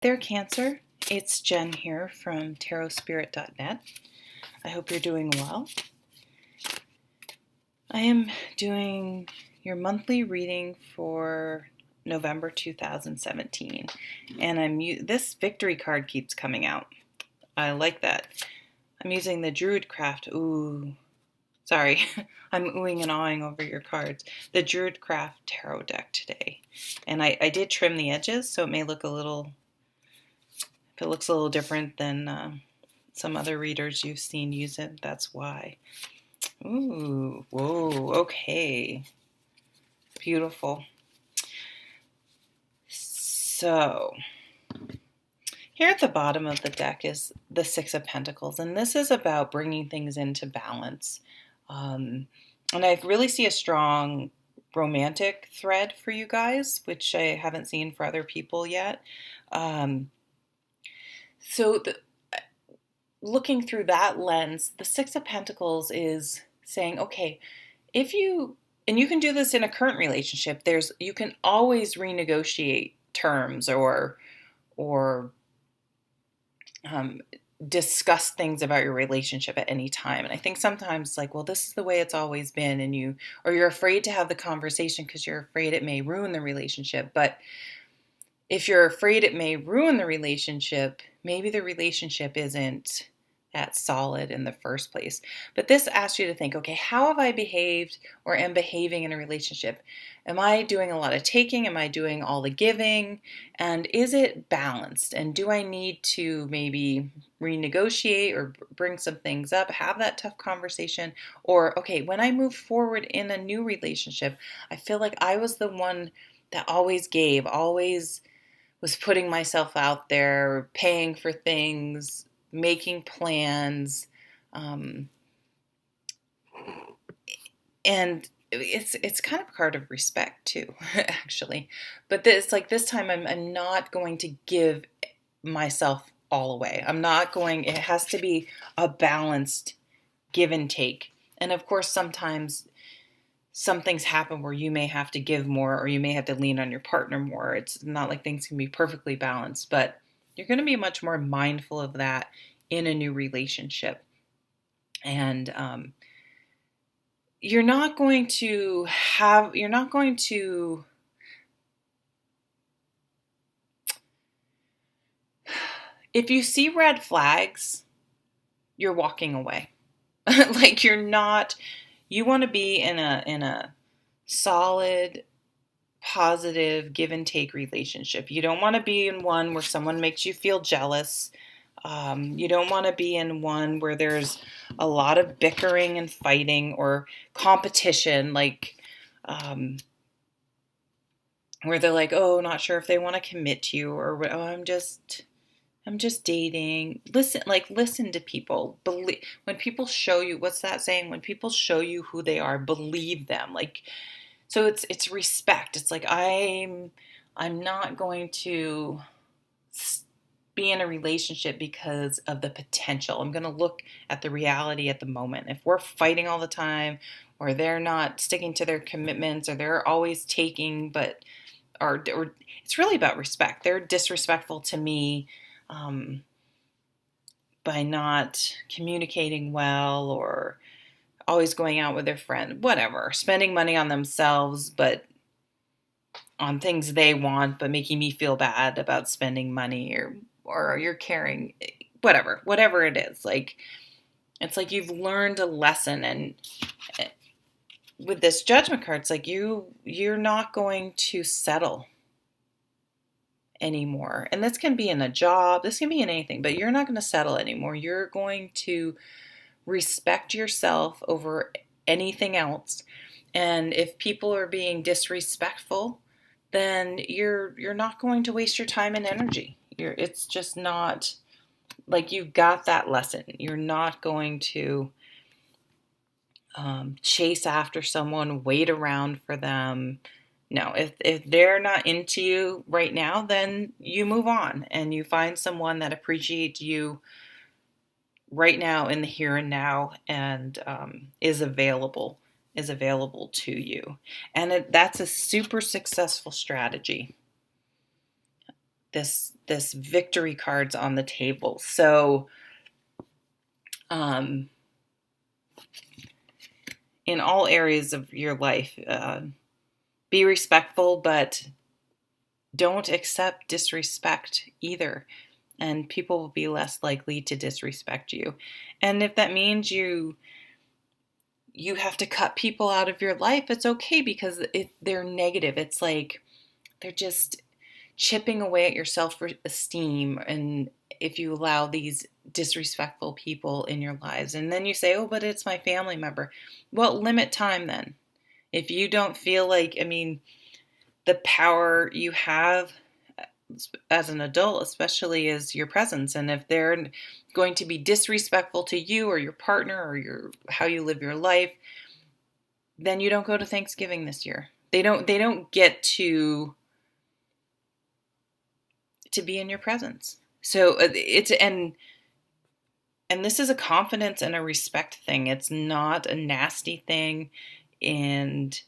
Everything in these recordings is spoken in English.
There, Cancer. It's Jen here from tarotspirit.net. I hope you're doing well. I am doing your monthly reading for November 2017, and this victory card keeps coming out. I like that. I'm using the Druid craft. Ooh, sorry, I'm oohing and awing over your cards. The Druid craft tarot deck today, and I did trim the edges, so it may look a little. If it looks a little different than some other readers you've seen use it, that's why. Ooh, whoa, okay. Beautiful. So, here at the bottom of the deck is the Six of Pentacles, and this is about bringing things into balance. And I really see a strong romantic thread for you guys, which I haven't seen for other people yet. So looking through that lens, the Six of Pentacles is saying, okay, and you can do this in a current relationship, you can always renegotiate terms or discuss things about your relationship at any time. And I think sometimes like, well, this is the way it's always been, and you're afraid to have the conversation because you're afraid it may ruin the relationship. But if you're afraid it may ruin the relationship, maybe the relationship isn't that solid in the first place. But this asks you to think, okay, how have I behaved or am behaving in a relationship? Am I doing a lot of taking? Am I doing all the giving? And is it balanced? And do I need to maybe renegotiate or bring some things up, have that tough conversation? Or, okay, when I move forward in a new relationship, I feel like I was the one that always gave, always was putting myself out there, paying for things, making plans, and it's kind of a card of respect too, actually. But this time I'm not going to give myself all away. It has to be a balanced give and take. And of course, sometimes some things happen where you may have to give more or you may have to lean on your partner more. It's not like things can be perfectly balanced, but you're going to be much more mindful of that in a new relationship. And you're not going to if you see red flags, you're walking away. Like you want to be in a solid, positive give and take relationship. You don't want to be in one where someone makes you feel jealous. You don't want to be in one where there's a lot of bickering and fighting or competition, like where they're like, oh, not sure if they want to commit to you, or oh, I'm just dating. Listen to people. When people show you, what's that saying? When people show you who they are, believe them. So it's respect. It's like I'm not going to be in a relationship because of the potential. I'm going to look at the reality at the moment. If we're fighting all the time, or they're not sticking to their commitments, or they're always taking, or it's really about respect. They're disrespectful to me by not communicating well, or always going out with their friend, whatever, spending money on themselves, but on things they want, but making me feel bad about spending money, or you're caring, whatever it is. Like, it's like you've learned a lesson. And with this Judgment card, it's like you're not going to settle anymore. And this can be in a job, this can be in anything, but you're not going to settle anymore. You're going to respect yourself over anything else. And if people are being disrespectful, then you're not going to waste your time and energy. It's just not like you've got that lesson. You're not going to chase after someone, wait around for them. No, if they're not into you right now, then you move on and you find someone that appreciates you right now in the here and now, and is available to you. And that's a super successful strategy. this victory cards on the table. So in all areas of your life, be respectful, but don't accept disrespect either. And people will be less likely to disrespect you. And if that means you have to cut people out of your life, it's okay, because they're negative. It's like they're just chipping away at your self-esteem, and if you allow these disrespectful people in your lives. And then you say, oh, but it's my family member. Well, limit time then. If you don't feel like, the power you have as an adult especially is your presence, and if they're going to be disrespectful to you or your partner or how you live your life, then you don't go to Thanksgiving this year. They don't get to be in your presence. So it's and this is a confidence and a respect thing. It's not a nasty thing, and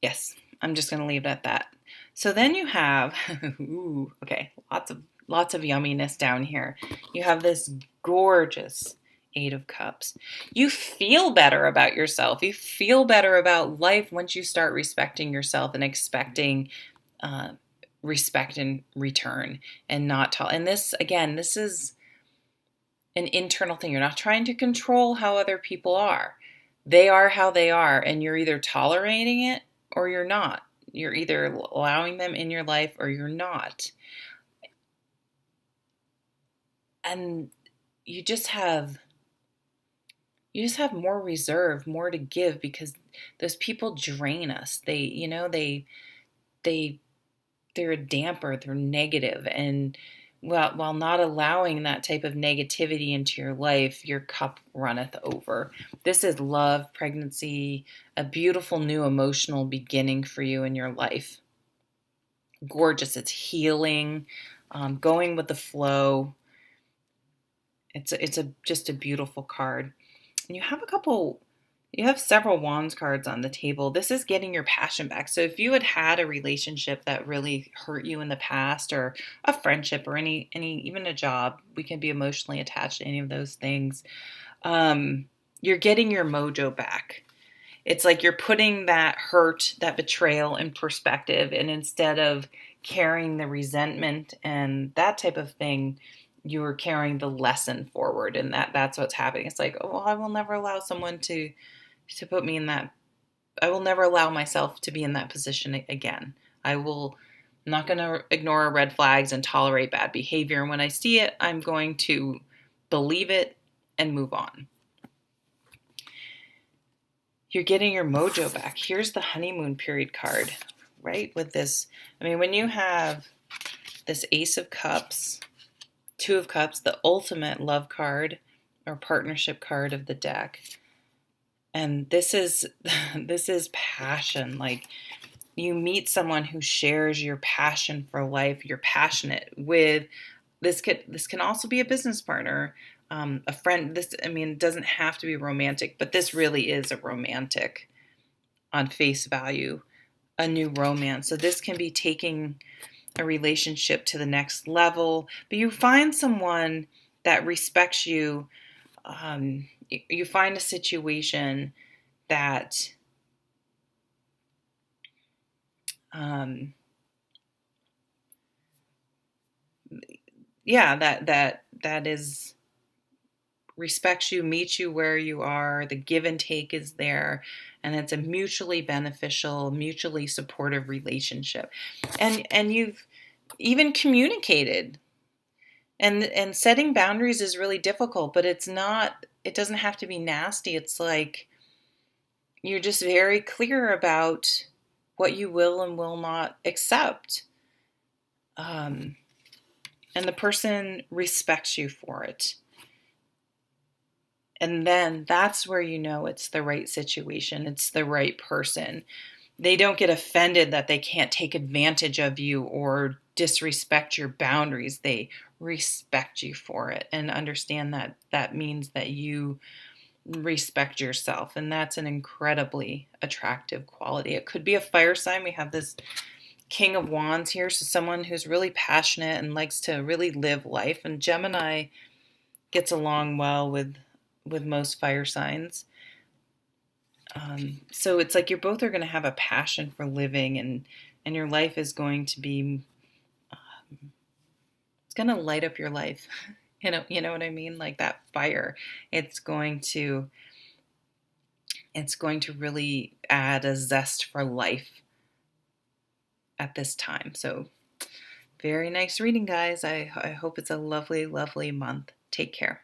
yes, I'm just going to leave it at that. So then you have, lots of yumminess down here. You have this gorgeous Eight of Cups. You feel better about yourself. You feel better about life once you start respecting yourself and expecting respect in return, and not and this is an internal thing. You're not trying to control how other people are. They are how they are, and you're either tolerating it or you're not. You're either allowing them in your life or you're not. And you just have more reserve, more to give, because those people drain us. They're a damper, they're negative, and while not allowing that type of negativity into your life, your cup runneth over. This is love, pregnancy, a beautiful new emotional beginning for you in your life. Gorgeous. It's healing, going with the flow. It's just a beautiful card. And you have several Wands cards on the table. This is getting your passion back. So if you had a relationship that really hurt you in the past, or a friendship, or any even a job, we can be emotionally attached to any of those things. You're getting your mojo back. It's like you're putting that hurt, that betrayal in perspective, and instead of carrying the resentment and that type of thing, you're carrying the lesson forward, and that's what's happening. It's like, oh, well, I will never allow someone to put me in that. I will never allow myself to be in that position again. I'm not going to ignore red flags and tolerate bad behavior. And when I see it, I'm going to believe it and move on. You're getting your mojo back. Here's the honeymoon period card, right? With this, when you have this Ace of Cups, Two of Cups, the ultimate love card or partnership card of the deck. And this is passion. Like, you meet someone who shares your passion for life. You're passionate with this. Can also be a business partner, a friend. It doesn't have to be romantic, but this really is a romantic on face value, a new romance. So this can be taking a relationship to the next level, but you find someone that respects you. You find a situation that that is respects you, meets you where you are. The give and take is there, and it's a mutually beneficial, mutually supportive relationship. And you've even communicated. And setting boundaries is really difficult, but it doesn't have to be nasty. It's like you're just very clear about what you will and will not accept. And the person respects you for it. And then that's where you know it's the right situation. It's the right person. They don't get offended that they can't take advantage of you or disrespect your boundaries. They respect you for it and understand that that means that you respect yourself, and that's an incredibly attractive quality. It could be a fire sign. We have this King of Wands here, so someone who's really passionate and likes to really live life. And Gemini gets along well with most fire signs. So it's like you both are going to have a passion for living, and your life is going to be it's going to light up your life. You know what I mean? Like that fire. It's going to really add a zest for life at this time. So very nice reading, guys. I hope it's a lovely, lovely month. Take care.